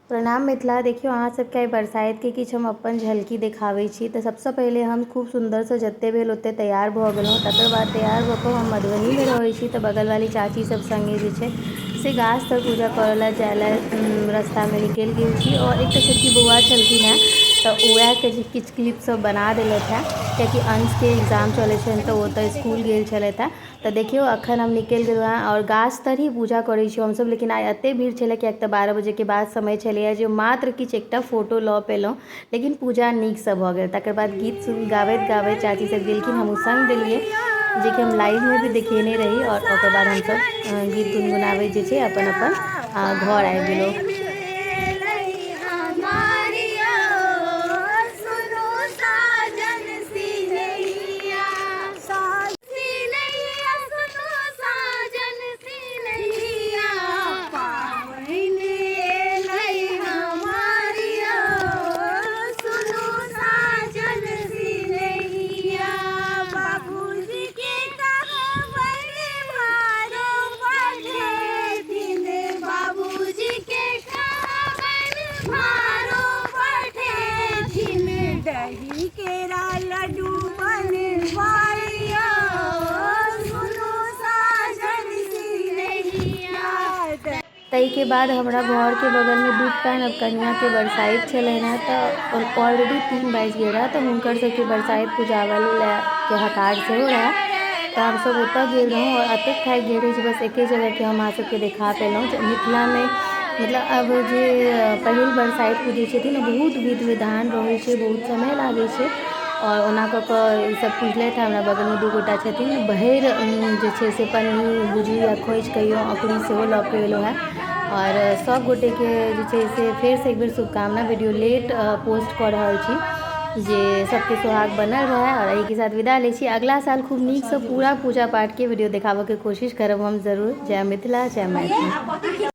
प्रणाम मिथिला। देखियो अहाँ सबके बरसाइत के किछु हम अपन झलकी देखाबै छी। तऽ सबसँ पहिले हम खूब सुन्दरसँ जते भेल ओते तैयार भऽ गेलहुँ। तकर बाद तैयार भऽ कऽ हम मधुबनीमे रहै छी, तऽ बगलवाली चाची सब संगे जे छै से गाछ तर पूजा करऽ लए जाय लए रास्तामे निकलि गेल छी। और एकटा छोटकी बौआ छलखिन हेँ, तऽ उएहके जे किछु क्लिप सब बना देलथि हेँ, कियाकि अंशके एग्जाम चलै छनि तऽ ओ तऽ स्कूल गेल छलथि हेँ। तऽ देखियौ अखन हम निकलि गेलहुँ हेँ और गाछ तर ही पूजा करै छी हमसब। लेकिन आइ एते भीड़ छलै कियाकि तऽ 12 बजेके बाद समय छलैए जे मात्र किछु एकटा फोटो लऽ पेलहुँ, लेकिन पूजा नीकसँ भऽ गेल। तकर बाद गीत गाबैत गाबैत चाची सब गेलखिन, हमहूँ संग देलियै, जेकि हम लाइवमे भी देखेने रही। और ओकर बाद हमसब गीत गुनगुनाबैत जे छै अपन अपन घर आबि गेलहुँ। दही केरा लड्डू बनवाइया, सुनो साजन सिनहिया। ताहिके बाद हमरा घरके बगलमे दूटा नवकनियाके बरसाइत छलनि हेँ, तऽ ऑलरेडी 3 बाजि गेल रहए, तऽ हुनकर सबके बरसाइत पुजाबै के हकार सेहो रहए। तऽ हमसब ओतऽ गेल रहौँ और एतेक थाकि गेल रही जे बस एके जगहके हम अहाँ सबके देखा पेलहुँ। मिथिलामे मतलब अब जे पहिल बरसाइत पूजै छथिन बहुत विधि विधान रहै छै, बहुत समय लागै छै। और ओना कऽ कऽ ई सब पुजलथि। हमरा बगलमे 2 गोटा छथिन, बहरि जे छै से पन्नी बुझू या खोइच कहियो अकुरी सेहो लऽ कऽ एलहुँ हेँ। और सब गोटेके जे छै से फेरसँ एक बेर शुभकामना। वीडियो लेट पोस्ट कऽ रहल छी, जे सबके सुहाग बनल रहै। और एहिके साथ विदा लै छी। अगला साल खूब नीकसँ पूरा पूजा पाठके वीडियो देखाबऽके कोशिश करब हम जरूर। जय मिथिला, जय मैथिली।